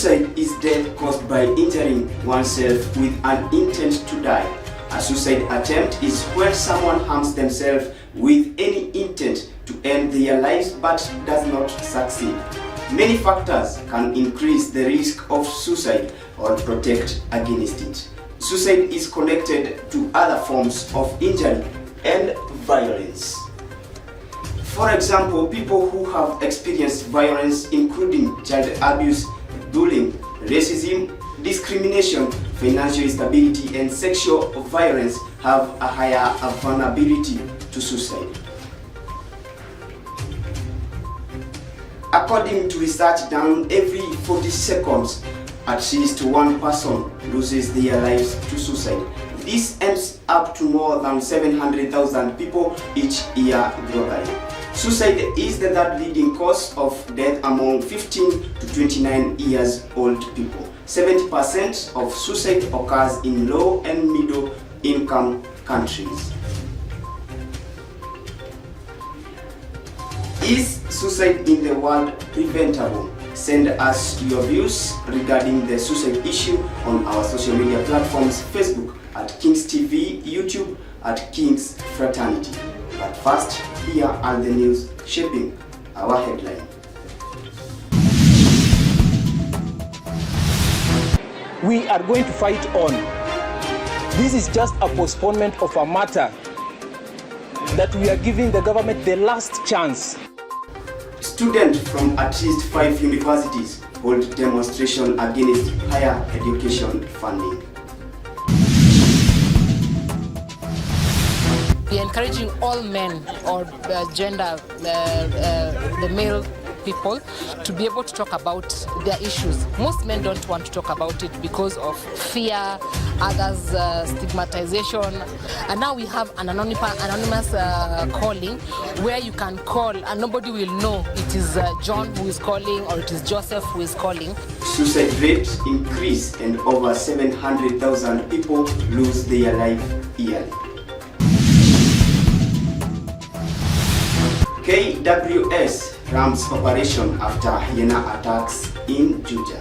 Suicide is death caused by injuring oneself with an intent to die. A suicide attempt is where someone harms themselves with any intent to end their lives but does not succeed. Many factors can increase the risk of suicide or protect against it. Suicide is connected to other forms of injury and violence. For example, people who have experienced violence including child abuse, bullying, racism, discrimination, financial instability, and sexual violence have a higher vulnerability to suicide. According to research done every 40 seconds, at least one person loses their lives to suicide. This ends up to more than 700,000 people each year globally. Suicide is the third leading cause of death among 15 to 29 years old people. 70% of suicide occurs in low and middle income countries. Is suicide in the world preventable? Send us your views regarding the suicide issue on our social media platforms: Facebook at Kings TV, YouTube at Kings Fraternity. But first, here are the news shaping our headline. We are going to fight on. This is just a postponement of a matter that we are giving the government the last chance. Students from at least 5 universities hold demonstration against higher education funding. We are encouraging all men or the male people to be able to talk about their issues. Most men don't want to talk about it because of fear, others stigmatization. And now we have an anonymous calling where you can call and nobody will know it is John who is calling or it is Joseph who is calling. Suicide rates increase and over 700,000 people lose their life yearly. KWS ramps operation after hyena attacks in Juja.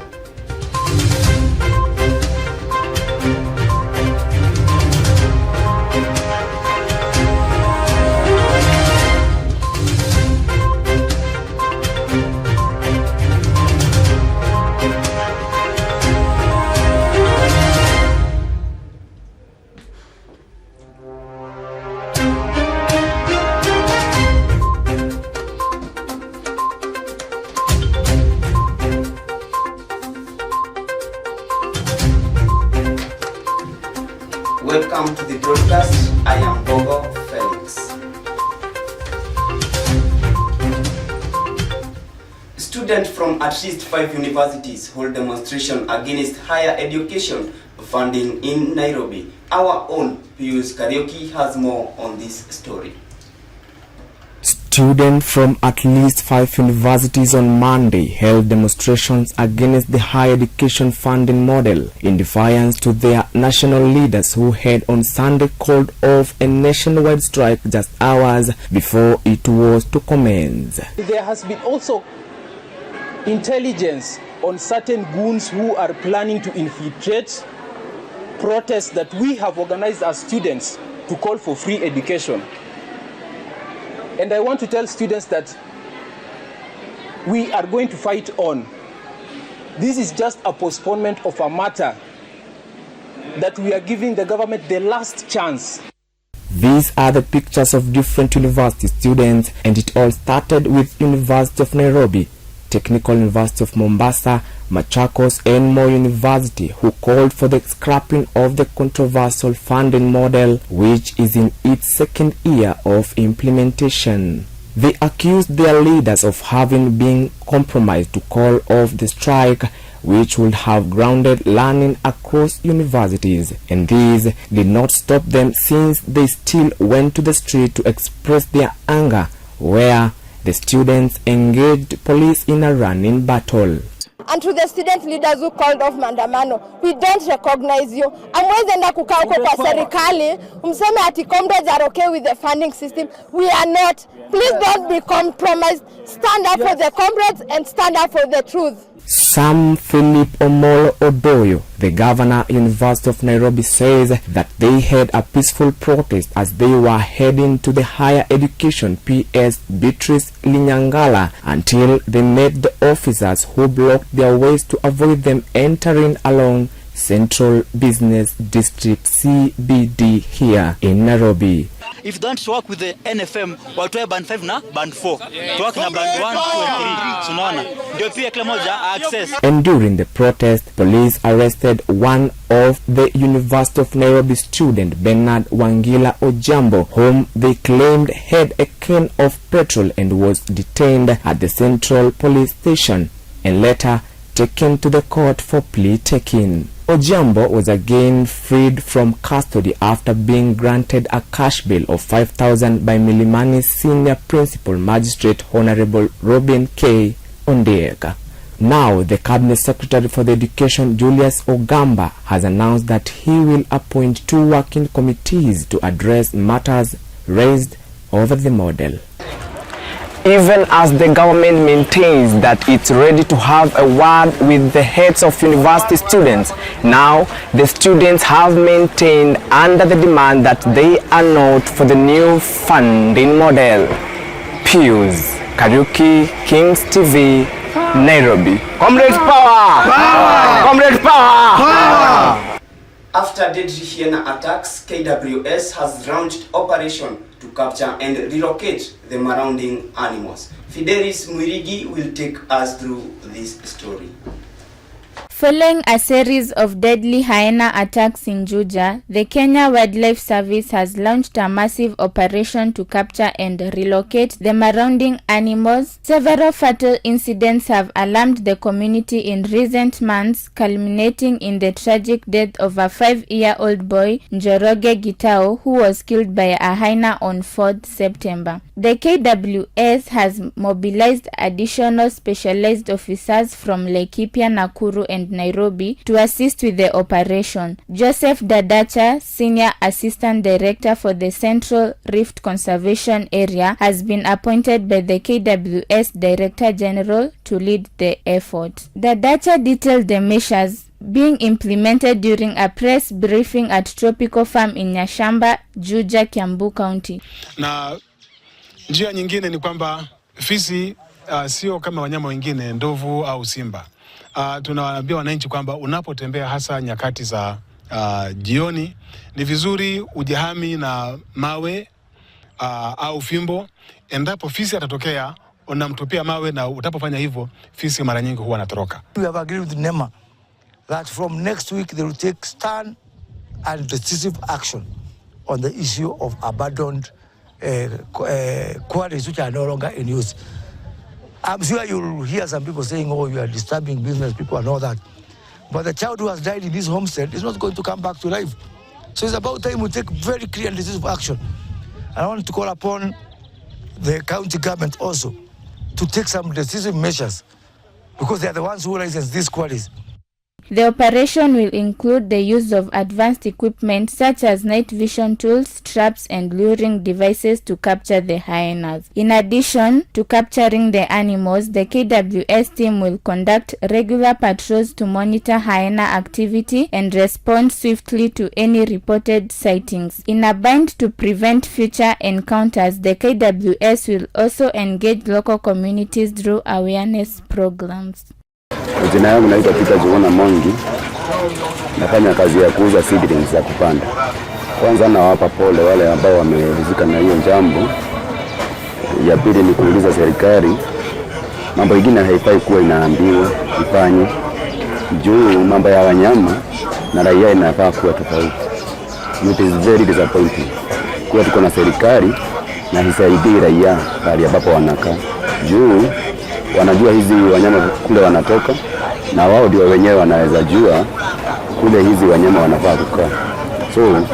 Welcome to the broadcast. I am Bogo Felix. Students from at least 5 universities hold demonstration against higher education funding in Nairobi. Our own Pius Karaoke has more on this story. Students from at least 5 universities on Monday held demonstrations against the higher education funding model in defiance to their national leaders who had on Sunday called off a nationwide strike just hours before it was to commence. There has been also intelligence on certain goons who are planning to infiltrate protests that we have organized as students to call for free education. And I want to tell students that we are going to fight on. This is just a postponement of a matter that we are giving the government the last chance. These are the pictures of different university students, and it all started with University of Nairobi, Technical University of Mombasa, Machakos and Moi University, who called for the scrapping of the controversial funding model, which is in its second year of implementation. They accused their leaders of having been compromised to call off the strike, which would have grounded learning across universities, and this did not stop them since they still went to the street to express their anger, where the students engaged police in a running battle. And to the student leaders who called off maandamano, we don't recognize you. Amwezi enda kukaa huko kwa serikali, mseme ati comrades are okay with the funding system. We are not. Please don't be compromised. Stand up for the comrades and stand up for the truth. Sam Philip Omolo Odoyo, the governor, University of Nairobi, says that they had a peaceful protest as they were heading to the Higher Education PS Beatrice Linyangala until they met the officers who blocked their ways to avoid them entering along Central Business District CBD here in Nairobi. If you don't work with the NFM, watoe band 5 na band 4. Tuwaki na band 1, 2 and 3. Tunaona. Ndio pia kila moja access. And during the protest, police arrested one of the University of Nairobi student, Bernard Wangila Ojambo, whom they claimed had a can of petrol and was detained at the Central Police Station and later taken to the court for plea taking. Ojambo was again freed from custody after being granted a cash bail of 5,000 by Mlimani's senior principal magistrate Honorable Robin K. Ondieka. Now, the Cabinet Secretary for the Education, Julius Ogamba, has announced that he will appoint 2 working committees to address matters raised over the model. Even as the government maintains that it's ready to have a word with the heads of university students, now the students have maintained under the demand that they are not for the new funding model. Pius Kariuki, Kings TV, Nairobi. Comrades power! Power! Comrades power! Power! After deadly hyena attacks, KWS has launched operation to capture and relocate the surrounding animals. Fidelis Mwirigi will take us through this story. Following a series of deadly hyena attacks in Juja, the Kenya Wildlife Service has launched a massive operation to capture and relocate the surrounding animals. Several fatal incidents have alarmed the community in recent months, culminating in the tragic death of a 5-year-old boy, Njoroge Gitao, who was killed by a hyena on 4th September. The KWS has mobilized additional specialized officers from Laikipia, Nakuru, and Nairobi to assist with the operation. Joseph Dadacha, Senior Assistant Director for the Central Rift Conservation Area, has been appointed by the KWS Director General to lead the effort. Dadacha detailed the measures being implemented during a press briefing at Tropical Farm in Nyashamba, Juja, Kiambu County. Na njia nyingine ni kwamba fisi sio kama wanyama wengine, ndovu au simba. Tunawaambia wananchi kwamba unapotembea hasa nyakati za jioni, ni vizuri ujihami na mawe au fimbo. Endapo fisi atatokea, unamtupia mawe, na utapofanya hivyo fisi mara nyingi huwa anatoroka. We have agreed with NEMA that from next week they will take stern and decisive action on the issue of abandoned quarries which are no longer in use. I'm sure you'll hear some people saying, oh, you are disturbing business people and all that. But the child who has died in this homestead is not going to come back to life. So it's about time we take very clear and decisive action. And I want to call upon the county government also to take some decisive measures, because they are the ones who license these quarries. The operation will include the use of advanced equipment such as night vision tools, traps, and luring devices to capture the hyenas. In addition to capturing the animals, the KWS team will conduct regular patrols to monitor hyena activity and respond swiftly to any reported sightings. In a bind to prevent future encounters, the KWS will also engage local communities through awareness programs. Jina yangu naitwa Peter Juona Mongi. Nafanya kazi ya kuuza seedlings za kupanda. Kwanza nawapa pole wale ambao wameridhika na hiyo jambo. Ya pili ni kuuliza serikali mambo mengine haifai kuwa inaambiwa ifanye. Juu mambo ya wanyama na raia inafaa kuwa tofauti. It is very disappointing. Kwa tuko na serikali na hisaidii raia pale ambapo wanakaa. Juu wanajua hizi wanyama kule wanatoka, na wao ndio wenyewe wanaweza jua kule hizi wanyama wanafaa kukaa. So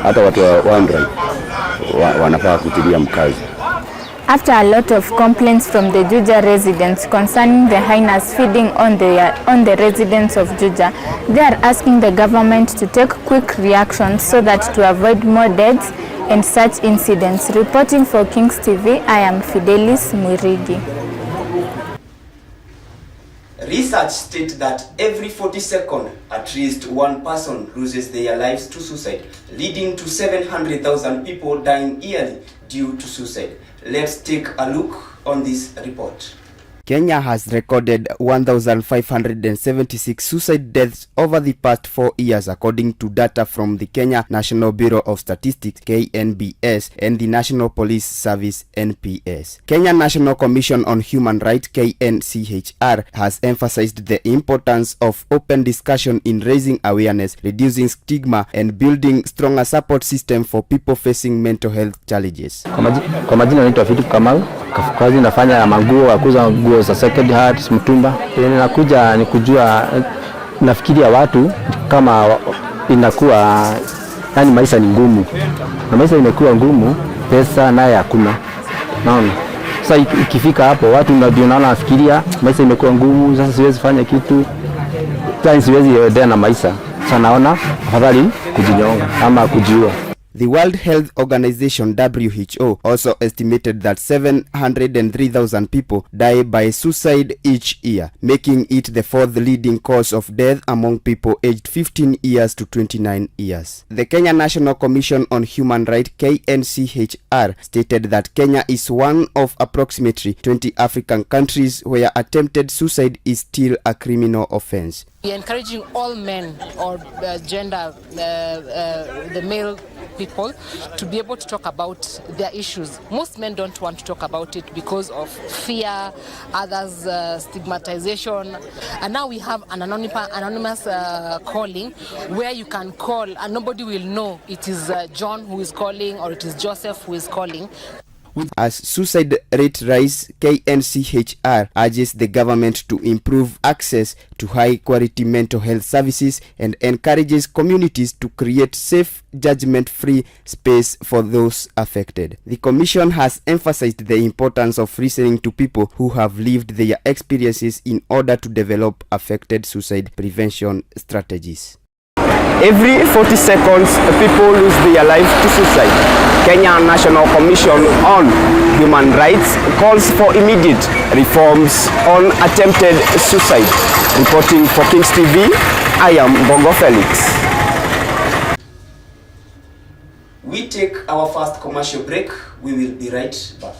hata watu wa wildlife wanafaa kutilia mkazo. After a lot of complaints from the Juja residents concerning the hyenas feeding on the residents of Juja, they are asking the government to take quick reactions so that to avoid more deaths and such incidents. Reporting for Kings TV, I am Fidelis Mwirigi. Research states that every 40 seconds, at least one person loses their lives to suicide, leading to 700,000 people dying yearly due to suicide. Let's take a look on this report. Kenya has recorded 1,576 suicide deaths over the past 4 years according to data from the Kenya National Bureau of Statistics KNBS and the National Police Service NPS. Kenya National Commission on Human Rights KNCHR has emphasized the importance of open discussion in raising awareness, reducing stigma and building stronger support system for people facing mental health challenges. Kwa majina naitwa Philip Kamau. Kazi nafanya manguo, akuza nguo za second hand, mtumba. Ninakuja ni kujua, nafikiria watu kama inakuwa yani maisha ni ngumu. Na maisha imekuwa ngumu, pesa naye hakuna. Naona. Sasa ikifika hapo watu ndio nafikiria maisha imekuwa ngumu, sasa siwezi fanya kitu. Sasa siwezi endelea na maisha. Sasa naona afadhali kujinyonga ama kujiua. The World Health Organization WHO also estimated that 703,000 people die by suicide each year, making it the fourth leading cause of death among people aged 15 years to 29 years. The Kenya National Commission on Human Rights KNCHR stated that Kenya is one of approximately 20 African countries where attempted suicide is still a criminal offense. We are encouraging all men or gender, the male people, to be able to talk about their issues. Most men don't want to talk about it because of fear, others stigmatization. And now we have an anonymous calling where you can call and nobody will know it is John who is calling or it is Joseph who is calling. As suicide rate rise, KNCHR urges the government to improve access to high-quality mental health services and encourages communities to create safe, judgment-free space for those affected. The Commission has emphasized the importance of listening to people who have lived their experiences in order to develop affected suicide prevention strategies. Every 40 seconds, people lose their life to suicide. Kenya National Commission on Human Rights calls for immediate reforms on attempted suicide. Reporting for Kings TV, I am Bongo Felix. We take our first commercial break. We will be right back.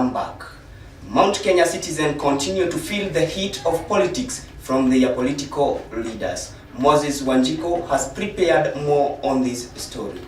come back. Mount Kenya citizens continue to feel the heat of politics from their political leaders. Moses Wanjiko has prepared more on this story.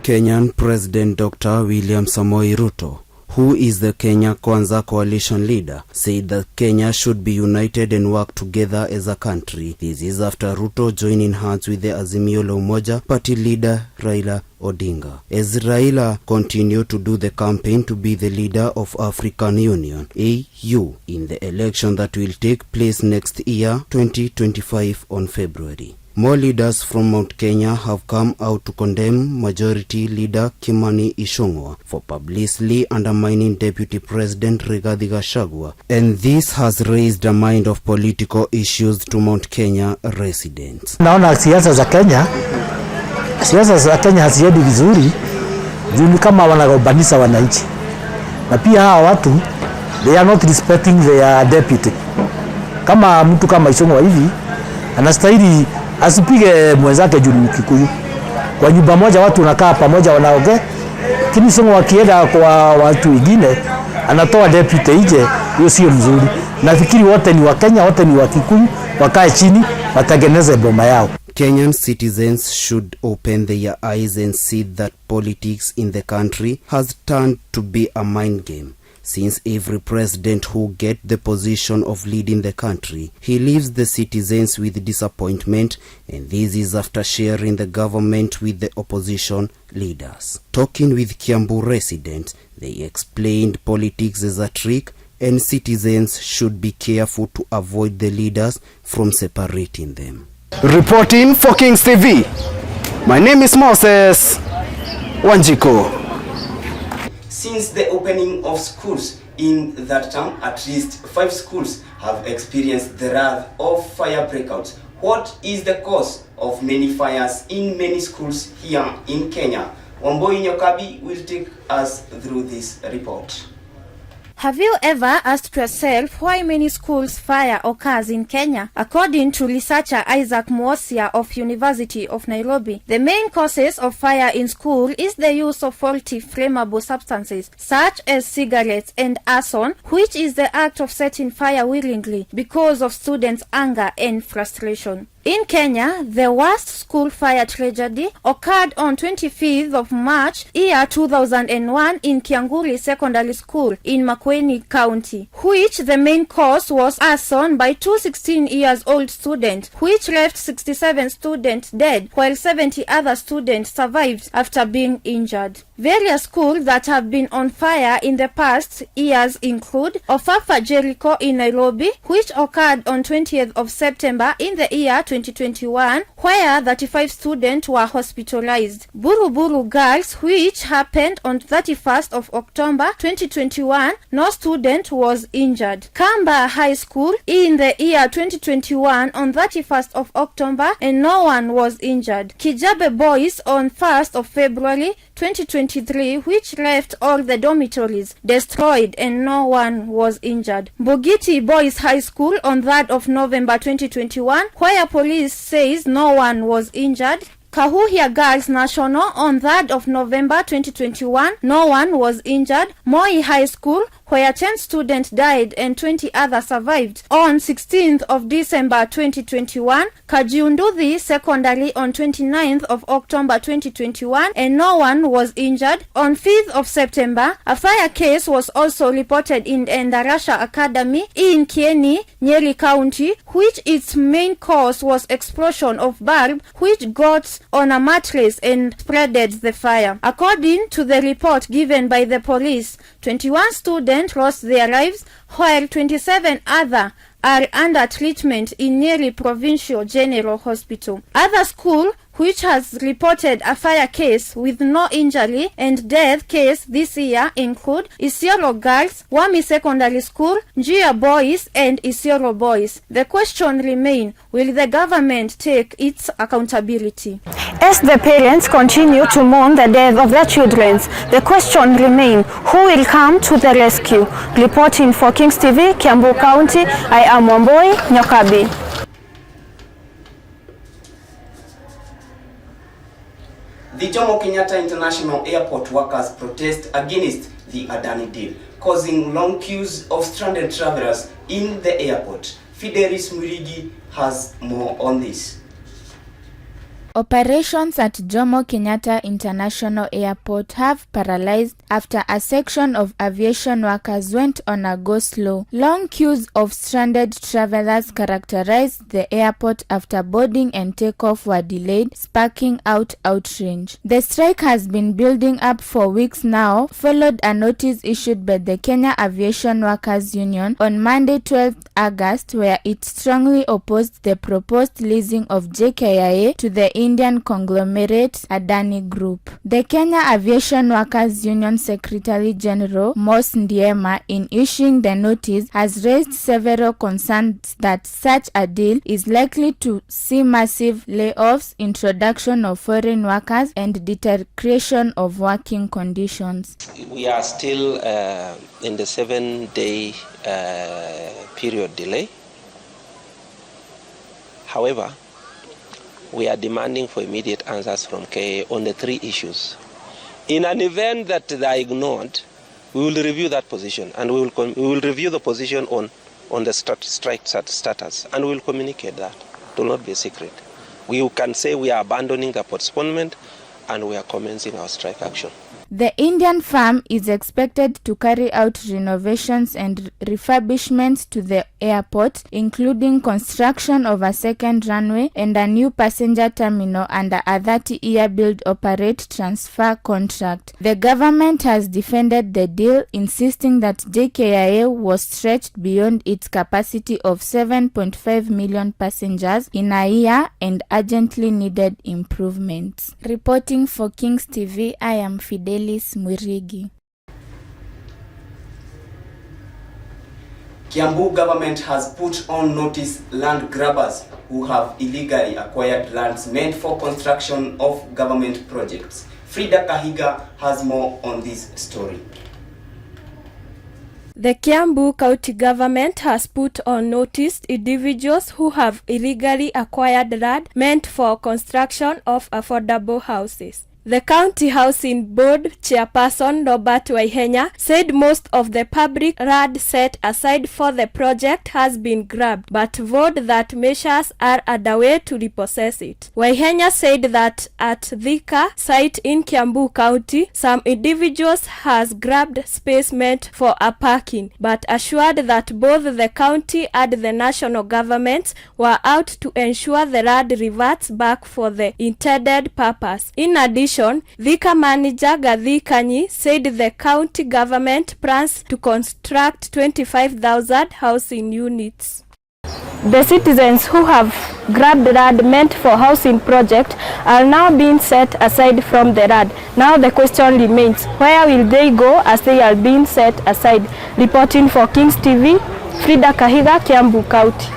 Kenyan President Dr. William Samoei Ruto, who is the Kenya Kwanza coalition leader, said that Kenya should be united and work together as a country. This is after Ruto joining hands with the Azimio la Umoja party leader Raila Odinga. As Raila continued to do the campaign to be the leader of African Union, AU, in the election that will take place next year, 2025 on February. More leaders from Mount Kenya have come out to condemn Majority Leader Kimani Ichung'wah for publicly undermining Deputy President Rigathi Gachagua, and this has raised a mind of political issues to Mount Kenya residents. Naona siasa za Kenya haziendi vizuri, juu kama wanagombanisha wananchi, na pia hawa watu they are not respecting their deputy. Kama mtu kama Ichung'wah hivi anastahili asipige mwenzake juu ni Mkikuyu. Kwa nyumba moja watu wanakaa pamoja wanaongea, lakini Ichung'wah wakienda kwa watu wengine anatoa deputy nje, hiyo sio mzuri. Nafikiri wote ni Wakenya, wote ni Wakikuyu, wakae chini watengeneze boma yao. Kenyan citizens should open their eyes and see that politics in the country has turned to be a mind game. Since every president who gets the position of leading the country, he leaves the citizens with disappointment, and this is after sharing the government with the opposition leaders. Talking with Kiambu residents, they explained politics as a trick, and citizens should be careful to avoid the leaders from separating them. Reporting for Kings TV, my name is Moses Wanjiko. Since the opening of schools in that term, at least 5 schools have experienced the wrath of fire breakouts. What is the cause of many fires in many schools here in Kenya? Wamboi Nyokabi will take us through this report. Have you ever asked yourself why many schools fire occurs in Kenya? According to researcher Isaac Mwosia of University of Nairobi, the main causes of fire in school is the use of faulty flammable substances such as cigarettes and arson, which is the act of setting fire willingly because of students' anger and frustration. In Kenya, the worst school fire tragedy occurred on 25th of March, year 2001 in Kianguri Secondary School in Makueni County, which the main cause was arson by 2 16-year-old students, which left 67 students dead, while 70 other students survived after being injured. Various schools that have been on fire in the past years include Ofafa Jericho in Nairobi, which occurred on 20th of September in the year 2021, where 35 students were hospitalized. Buruburu Girls, which happened on 31st of October 2021, no student was injured. Kamba High School in the year 2021 on 31st of October, and no one was injured. Kijabe Boys on 1st of February 2023, which left all the dormitories destroyed and no one was injured. Bogiti Boys High School on 3rd of November 2021, where police says no one was injured. Kahuhia Girls National on 3rd of November 2021, no one was injured. Moi High School, where 10 students died and 20 others survived, on 16th of December 2021. Kajiunduthi Secondary on 29th of October 2021, and no one was injured. On 5th of September, a fire case was also reported in the Endarasha Academy in Kieni, Nyeri County, which its main cause was explosion of bulb which got on a mattress and spreaded the fire. According to the report given by the police, 21 students lost their lives, while 27 other are under treatment in Nyeri Provincial General Hospital. Other school which has reported a fire case with no injury and death case this year include Isiolo Girls, Wami Secondary School, Njia Boys, and Isiolo Boys. The question remains, will the government take its accountability? As the parents continue to mourn the death of their children, the question remains, who will come to the rescue? Reporting for Kings TV, Kiambu County, I am Wamboi Nyokabi. The Jomo Kenyatta International Airport workers protest against the Adani deal, causing long queues of stranded travelers in the airport. Fidelis Murigi has more on this. Operations at Jomo Kenyatta International Airport have paralyzed after a section of aviation workers went on a go-slow. Long queues of stranded travelers characterized the airport after boarding and takeoff were delayed, sparking outrage. The strike has been building up for weeks now, followed a notice issued by the Kenya Aviation Workers Union on Monday 12th August, where it strongly opposed the proposed leasing of JKIA to the Indian conglomerate Adani Group. The Kenya Aviation Workers Union Secretary General Mos Ndiema, in issuing the notice, has raised several concerns that such a deal is likely to see massive layoffs, introduction of foreign workers, and deterioration of working conditions. We are still in the 7-day period delay. However, we are demanding for immediate answers from KA on the 3 issues. In an event that they are ignored, we will review that position, and we will review the position on the strike status, and we will communicate that. It will not be a secret. We can say we are abandoning the postponement and we are commencing our strike action. The Indian firm is expected to carry out renovations and refurbishments to the airport, including construction of a second runway and a new passenger terminal under a 30-year build, operate, transfer contract. The government has defended the deal, insisting that JKIA was stretched beyond its capacity of 7.5 million passengers in a year and urgently needed improvements. Reporting for Kings TV, I am Fidelis Mwirigi. Kiambu government has put on notice land grabbers who have illegally acquired lands meant for construction of government projects. Frida Kahiga has more on this story. The Kiambu County government has put on notice individuals who have illegally acquired land meant for construction of affordable houses. The County Housing Board chairperson Robert Waihenya said most of the public land set aside for the project has been grabbed, but vowed that measures are underway to repossess it. Waihenya said that at Thika site in Kiambu County, some individuals has grabbed space meant for a parking, but assured that both the county and the national governments were out to ensure the land reverts back for the intended purpose. In addition, Thika manager Gathi Kanyi said the county government plans to construct 25,000 housing units. The citizens who have grabbed land meant for housing project are now being set aside from the land. Now the question remains, where will they go as they are being set aside? Reporting for Kings TV, Frida Kahiga, Kiambu County.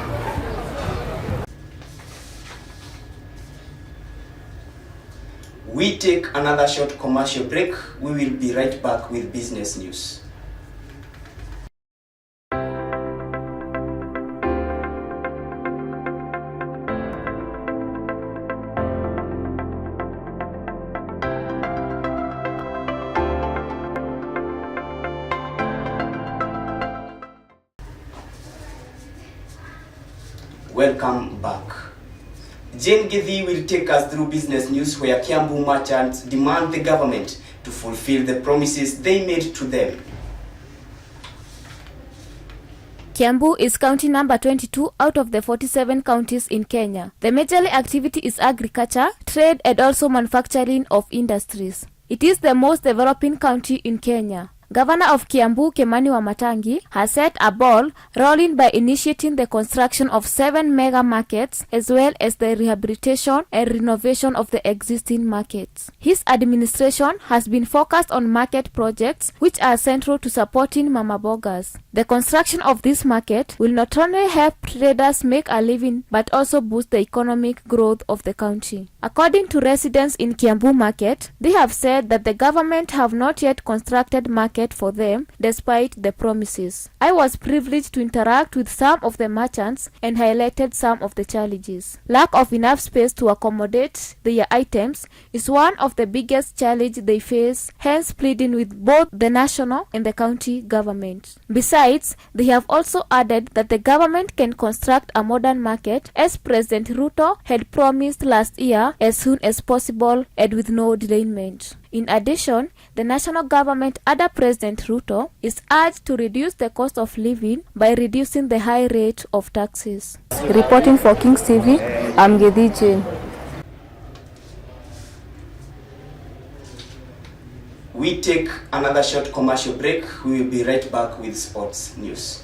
We take another short commercial break. We will be right back with business news. Welcome back. Jane Gethi will take us through business news where Kiambu merchants demand the government to fulfill the promises they made to them. Kiambu is county number 22 out of the 47 counties in Kenya. The major activity is agriculture, trade, and also manufacturing of industries. It is the most developing county in Kenya. Governor of Kiambu, Kimani Wamatangi, has set a ball rolling by initiating the construction of 7 mega markets as well as the rehabilitation and renovation of the existing markets. His administration has been focused on market projects which are central to supporting mama bogas. The construction of this market will not only help traders make a living but also boost the economic growth of the county. According to residents in Kiambu market, they have said that the government have not yet constructed markets market for them despite the promises. I was privileged to interact with some of the merchants and highlighted some of the challenges. Lack of enough space to accommodate their items is one of the biggest challenges they face, hence pleading with both the national and the county government. Besides, they have also added that the government can construct a modern market as President Ruto had promised last year as soon as possible and with no delayment. In addition, the national government under President Ruto is urged to reduce the cost of living by reducing the high rate of taxes. Reporting for Kings TV, I'm Gedi Jane. We take another short commercial break. We will be right back with sports news.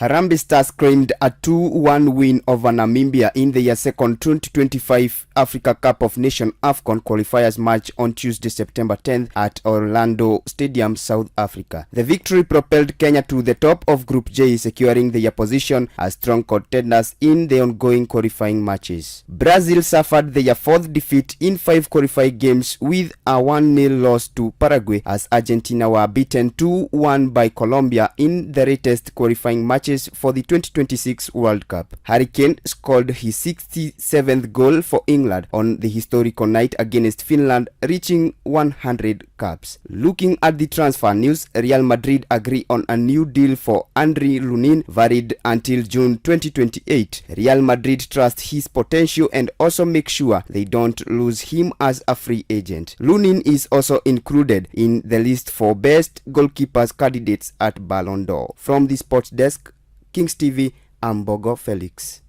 Harambee Stars claimed a 2-1 win over Namibia in their second 2025 Africa Cup of Nations AFCON qualifiers match on Tuesday, September 10th at Orlando Stadium, South Africa. The victory propelled Kenya to the top of Group J, securing their position as strong contenders in the ongoing qualifying matches. Brazil suffered their fourth defeat in 5 qualifying games with a 1-0 loss to Paraguay as Argentina were beaten 2-1 by Colombia in the latest qualifying matches for the 2026 World Cup. Harry Kane scored his 67th goal for England on the historical night against Finland, reaching 100 caps. Looking at the transfer news, Real Madrid agree on a new deal for Andre Lunin, valid until June 2028. Real Madrid trusts his potential and also make sure they don't lose him as a free agent. Lunin is also included in the list for best goalkeepers candidates at Ballon d'Or. From the sports desk, Kings TV, I'm Bogo Felix.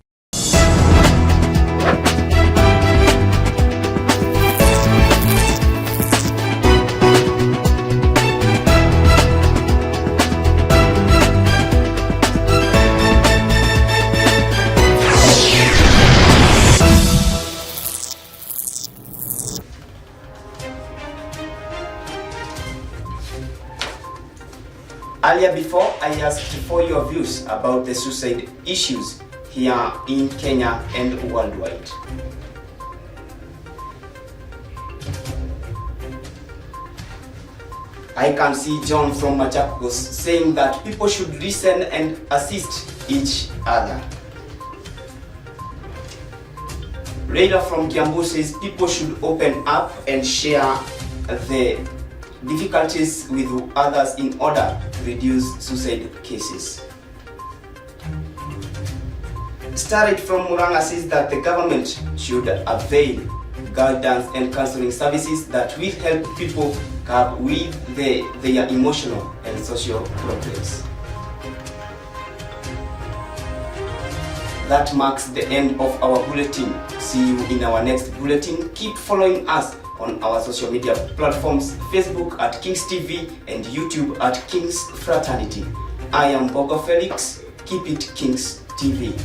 Earlier before, I asked for your views about the suicide issues here in Kenya and worldwide. I can see John from Machakos saying that people should listen and assist each other. Rada from Kiambu says people should open up and share the difficulties with others in order to reduce suicide cases. Starret from Muranga says that the government should avail guidance and counseling services that will help people cope with their emotional and social problems. That marks the end of our bulletin. See you in our next bulletin. Keep following us on our social media platforms, Facebook at Kings TV and YouTube at Kings Fraternity. I am Bogo Felix. Keep it Kings TV.